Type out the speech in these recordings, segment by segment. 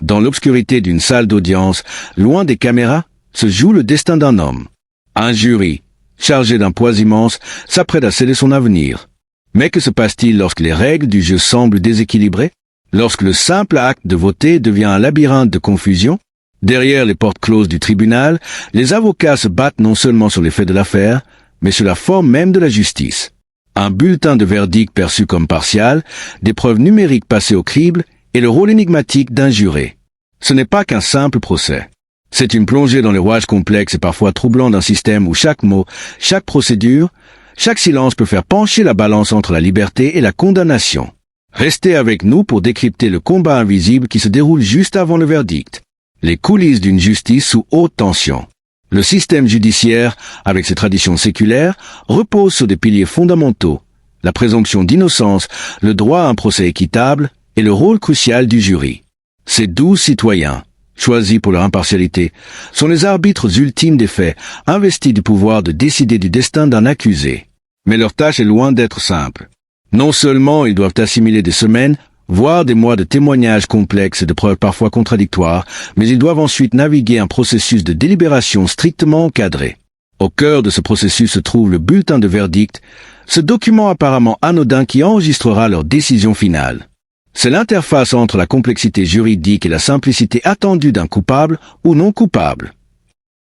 Dans l'obscurité d'une salle d'audience, loin des caméras, se joue le destin d'un homme. Un jury, chargé d'un poids immense, s'apprête à sceller son avenir. Mais que se passe-t-il lorsque les règles du jeu semblent déséquilibrées? Lorsque le simple acte de voter devient un labyrinthe de confusion? Derrière les portes closes du tribunal, les avocats se battent non seulement sur les faits de l'affaire, mais sur la forme même de la justice. Un bulletin de verdict perçu comme partial, des preuves numériques passées au crible et le rôle énigmatique d'un juré. Ce n'est pas qu'un simple procès. C'est une plongée dans les rouages complexes et parfois troublants d'un système où chaque mot, chaque procédure, chaque silence peut faire pencher la balance entre la liberté et la condamnation. Restez avec nous pour décrypter le combat invisible qui se déroule juste avant le verdict. Les coulisses d'une justice sous haute tension. Le système judiciaire, avec ses traditions séculaires, repose sur des piliers fondamentaux, la présomption d'innocence, le droit à un procès équitable et le rôle crucial du jury. Ces 12 citoyens, choisis pour leur impartialité, sont les arbitres ultimes des faits, investis du pouvoir de décider du destin d'un accusé. Mais leur tâche est loin d'être simple. Non seulement ils doivent assimiler des semaines, voire des mois de témoignages complexes et de preuves parfois contradictoires, mais ils doivent ensuite naviguer un processus de délibération strictement encadré. Au cœur de ce processus se trouve le bulletin de verdict, ce document apparemment anodin qui enregistrera leur décision finale. C'est l'interface entre la complexité juridique et la simplicité attendue d'un coupable ou non coupable.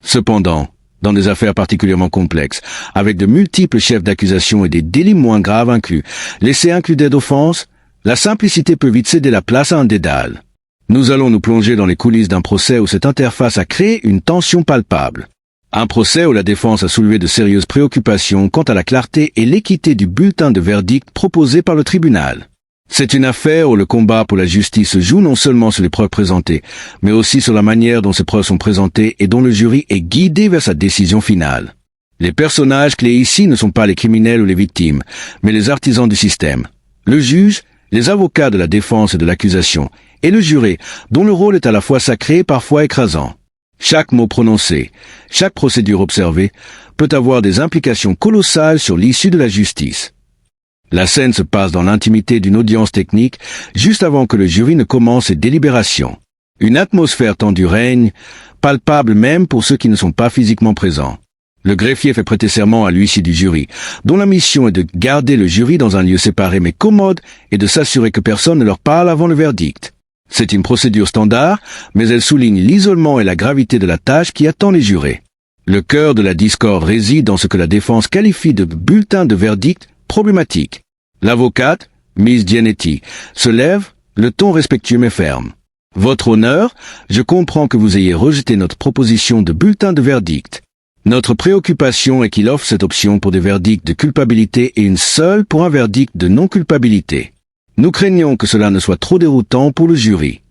Cependant, dans des affaires particulièrement complexes, avec de multiples chefs d'accusation et des délits moins graves inclus, laissés inclus d'offense, la simplicité peut vite céder la place à un dédale. Nous allons nous plonger dans les coulisses d'un procès où cette interface a créé une tension palpable. Un procès où la défense a soulevé de sérieuses préoccupations quant à la clarté et l'équité du bulletin de verdict proposé par le tribunal. C'est une affaire où le combat pour la justice se joue non seulement sur les preuves présentées, mais aussi sur la manière dont ces preuves sont présentées et dont le jury est guidé vers sa décision finale. Les personnages clés ici ne sont pas les criminels ou les victimes, mais les artisans du système. Le juge, les avocats de la défense et de l'accusation, et le juré, dont le rôle est à la fois sacré et parfois écrasant. Chaque mot prononcé, chaque procédure observée, peut avoir des implications colossales sur l'issue de la justice. La scène se passe dans l'intimité d'une audience technique, juste avant que le jury ne commence ses délibérations. Une atmosphère tendue règne, palpable même pour ceux qui ne sont pas physiquement présents. Le greffier fait prêter serment à l'huissier du jury, dont la mission est de garder le jury dans un lieu séparé mais commode et de s'assurer que personne ne leur parle avant le verdict. C'est une procédure standard, mais elle souligne l'isolement et la gravité de la tâche qui attend les jurés. Le cœur de la discorde réside dans ce que la défense qualifie de bulletin de verdict problématique. L'avocate, Miss Gianetti, se lève, le ton respectueux mais ferme. « Votre honneur, je comprends que vous ayez rejeté notre proposition de bulletin de verdict. Notre préoccupation est qu'il offre cette option pour des verdicts de culpabilité et une seule pour un verdict de non-culpabilité. Nous craignons que cela ne soit trop déroutant pour le jury. »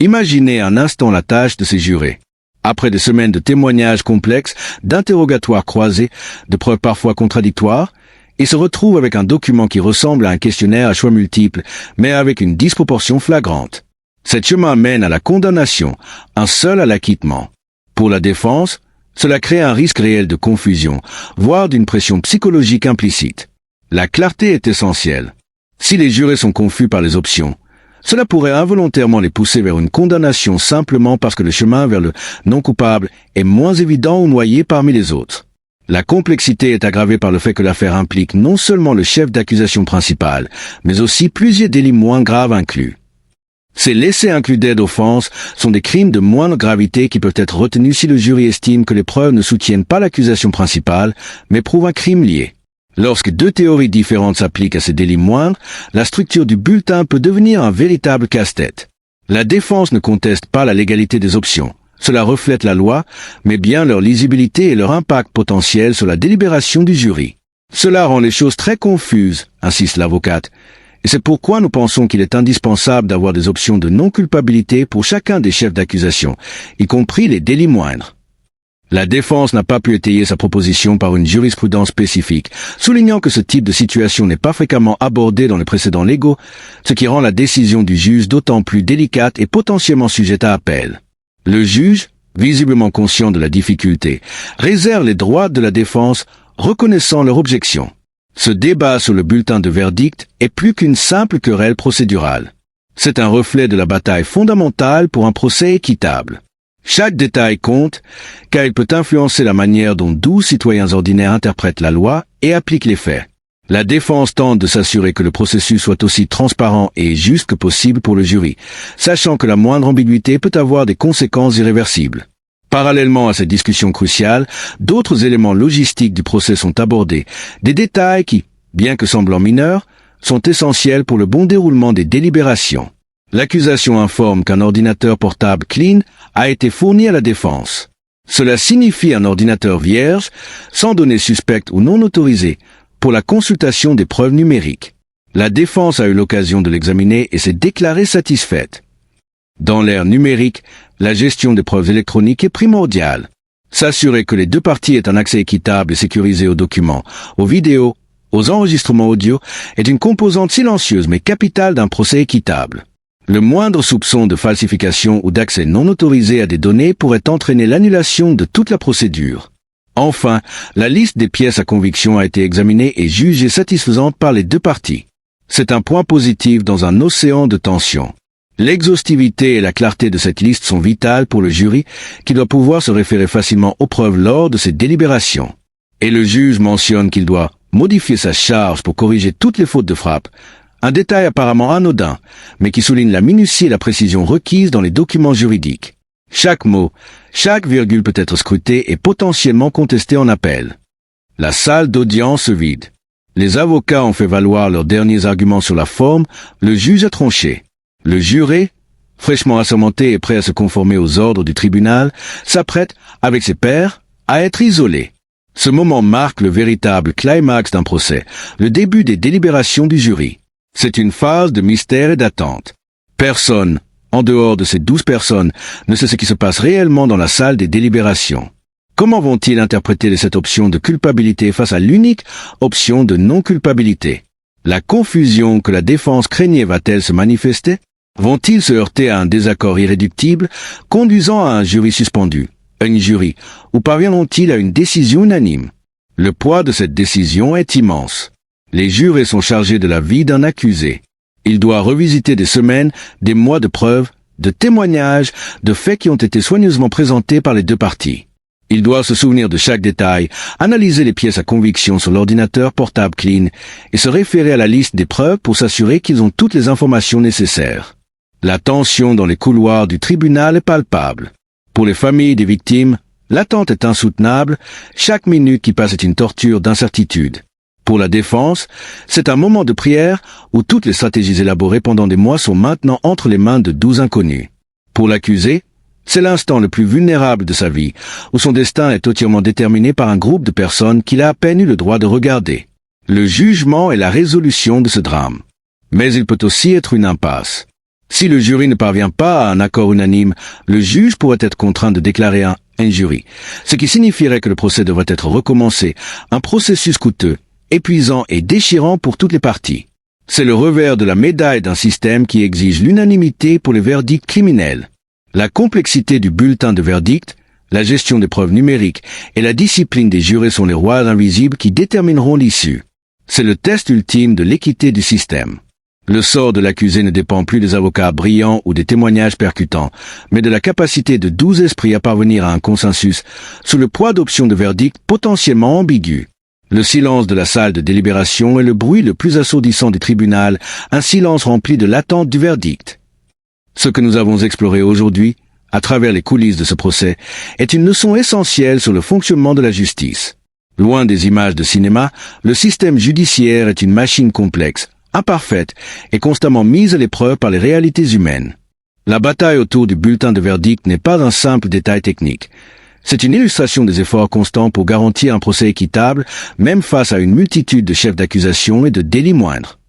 Imaginez un instant la tâche de ces jurés. Après des semaines de témoignages complexes, d'interrogatoires croisés, de preuves parfois contradictoires, ils se retrouvent avec un document qui ressemble à un questionnaire à choix multiples, mais avec une disproportion flagrante. Cet chemin mène à la condamnation, un seul à l'acquittement. Pour la défense, cela crée un risque réel de confusion, voire d'une pression psychologique implicite. La clarté est essentielle. Si les jurés sont confus par les options, cela pourrait involontairement les pousser vers une condamnation simplement parce que le chemin vers le non-coupable est moins évident ou noyé parmi les autres. La complexité est aggravée par le fait que l'affaire implique non seulement le chef d'accusation principal, mais aussi plusieurs délits moins graves inclus. Ces laissés inclus d'offense sont des crimes de moindre gravité qui peuvent être retenus si le jury estime que les preuves ne soutiennent pas l'accusation principale, mais prouvent un crime lié. Lorsque deux théories différentes s'appliquent à ces délits moindres, la structure du bulletin peut devenir un véritable casse-tête. La défense ne conteste pas la légalité des options. Cela reflète la loi, mais bien leur lisibilité et leur impact potentiel sur la délibération du jury. Cela rend les choses très confuses, insiste l'avocate, et c'est pourquoi nous pensons qu'il est indispensable d'avoir des options de non-culpabilité pour chacun des chefs d'accusation, y compris les délits moindres. La défense n'a pas pu étayer sa proposition par une jurisprudence spécifique, soulignant que ce type de situation n'est pas fréquemment abordé dans les précédents légaux, ce qui rend la décision du juge d'autant plus délicate et potentiellement sujette à appel. Le juge, visiblement conscient de la difficulté, réserve les droits de la défense, reconnaissant leur objection. Ce débat sur le bulletin de verdict est plus qu'une simple querelle procédurale. C'est un reflet de la bataille fondamentale pour un procès équitable. Chaque détail compte, car il peut influencer la manière dont 12 citoyens ordinaires interprètent la loi et appliquent les faits. La défense tente de s'assurer que le processus soit aussi transparent et juste que possible pour le jury, sachant que la moindre ambiguïté peut avoir des conséquences irréversibles. Parallèlement à cette discussion cruciale, d'autres éléments logistiques du procès sont abordés, des détails qui, bien que semblant mineurs, sont essentiels pour le bon déroulement des délibérations. L'accusation informe qu'un ordinateur portable clean a été fourni à la défense. Cela signifie un ordinateur vierge, sans données suspectes ou non autorisées, pour la consultation des preuves numériques. La défense a eu l'occasion de l'examiner et s'est déclarée satisfaite. Dans l'ère numérique, la gestion des preuves électroniques est primordiale. S'assurer que les deux parties aient un accès équitable et sécurisé aux documents, aux vidéos, aux enregistrements audio est une composante silencieuse mais capitale d'un procès équitable. Le moindre soupçon de falsification ou d'accès non autorisé à des données pourrait entraîner l'annulation de toute la procédure. Enfin, la liste des pièces à conviction a été examinée et jugée satisfaisante par les deux parties. C'est un point positif dans un océan de tensions. L'exhaustivité et la clarté de cette liste sont vitales pour le jury, qui doit pouvoir se référer facilement aux preuves lors de ses délibérations. Et le juge mentionne qu'il doit modifier sa charge pour corriger toutes les fautes de frappe, un détail apparemment anodin, mais qui souligne la minutie et la précision requises dans les documents juridiques. Chaque mot, chaque virgule peut être scruté et potentiellement contesté en appel. La salle d'audience se vide. Les avocats ont fait valoir leurs derniers arguments sur la forme, le juge a tranché. Le juré, fraîchement assermenté et prêt à se conformer aux ordres du tribunal, s'apprête, avec ses pairs, à être isolé. Ce moment marque le véritable climax d'un procès, le début des délibérations du jury. C'est une phase de mystère et d'attente. Personne, en dehors de ces 12 personnes, ne sait ce qui se passe réellement dans la salle des délibérations. Comment vont-ils interpréter cette option de culpabilité face à l'unique option de non-culpabilité? La confusion que la défense craignait va-t-elle se manifester? Vont-ils se heurter à un désaccord irréductible, conduisant à un jury suspendu, un jury, ou parviendront-ils à une décision unanime? Le poids de cette décision est immense. Les jurés sont chargés de la vie d'un accusé. Il doit revisiter des semaines, des mois de preuves, de témoignages, de faits qui ont été soigneusement présentés par les deux parties. Il doit se souvenir de chaque détail, analyser les pièces à conviction sur l'ordinateur portable clean et se référer à la liste des preuves pour s'assurer qu'ils ont toutes les informations nécessaires. La tension dans les couloirs du tribunal est palpable. Pour les familles des victimes, l'attente est insoutenable, chaque minute qui passe est une torture d'incertitude. Pour la défense, c'est un moment de prière où toutes les stratégies élaborées pendant des mois sont maintenant entre les mains de 12 inconnus. Pour l'accusé, c'est l'instant le plus vulnérable de sa vie, où son destin est entièrement déterminé par un groupe de personnes qu'il a à peine eu le droit de regarder. Le jugement est la résolution de ce drame. Mais il peut aussi être une impasse. Si le jury ne parvient pas à un accord unanime, le juge pourrait être contraint de déclarer un injury, ce qui signifierait que le procès devrait être recommencé, un processus coûteux, épuisant et déchirant pour toutes les parties. C'est le revers de la médaille d'un système qui exige l'unanimité pour les verdicts criminels. La complexité du bulletin de verdict, la gestion des preuves numériques et la discipline des jurés sont les rois invisibles qui détermineront l'issue. C'est le test ultime de l'équité du système. Le sort de l'accusé ne dépend plus des avocats brillants ou des témoignages percutants, mais de la capacité de 12 esprits à parvenir à un consensus sous le poids d'options de verdict potentiellement ambiguës. Le silence de la salle de délibération est le bruit le plus assourdissant du tribunal, un silence rempli de l'attente du verdict. Ce que nous avons exploré aujourd'hui, à travers les coulisses de ce procès, est une leçon essentielle sur le fonctionnement de la justice. Loin des images de cinéma, le système judiciaire est une machine complexe, imparfaite et constamment mise à l'épreuve par les réalités humaines. La bataille autour du bulletin de verdict n'est pas un simple détail technique. C'est une illustration des efforts constants pour garantir un procès équitable, même face à une multitude de chefs d'accusation et de délits moindres.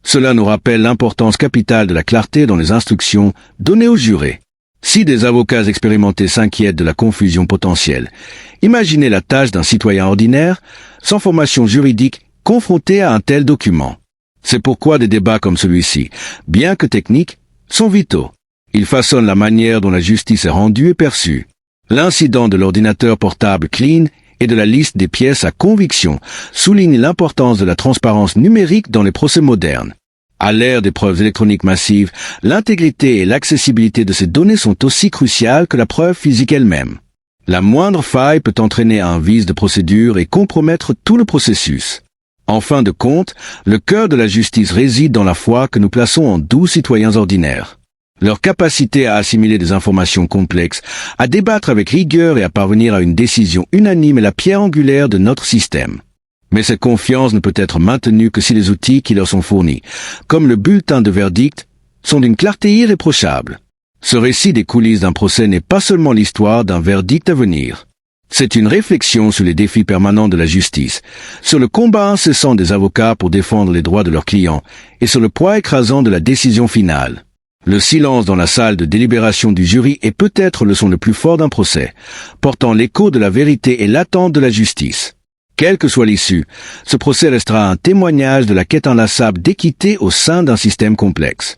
Cela nous rappelle l'importance capitale de la clarté dans les instructions données aux jurés. Si des avocats expérimentés s'inquiètent de la confusion potentielle, imaginez la tâche d'un citoyen ordinaire, sans formation juridique, confronté à un tel document. C'est pourquoi des débats comme celui-ci, bien que techniques, sont vitaux. Ils façonnent la manière dont la justice est rendue et perçue. L'incident de l'ordinateur portable clean et de la liste des pièces à conviction souligne l'importance de la transparence numérique dans les procès modernes. À l'ère des preuves électroniques massives, l'intégrité et l'accessibilité de ces données sont aussi cruciales que la preuve physique elle-même. La moindre faille peut entraîner un vice de procédure et compromettre tout le processus. En fin de compte, le cœur de la justice réside dans la foi que nous plaçons en 12 citoyens ordinaires. Leur capacité à assimiler des informations complexes, à débattre avec rigueur et à parvenir à une décision unanime est la pierre angulaire de notre système. Mais cette confiance ne peut être maintenue que si les outils qui leur sont fournis, comme le bulletin de verdict, sont d'une clarté irréprochable. Ce récit des coulisses d'un procès n'est pas seulement l'histoire d'un verdict à venir. C'est une réflexion sur les défis permanents de la justice, sur le combat incessant des avocats pour défendre les droits de leurs clients et sur le poids écrasant de la décision finale. Le silence dans la salle de délibération du jury est peut-être le son le plus fort d'un procès, portant l'écho de la vérité et l'attente de la justice. Quelle que soit l'issue, ce procès restera un témoignage de la quête inlassable d'équité au sein d'un système complexe.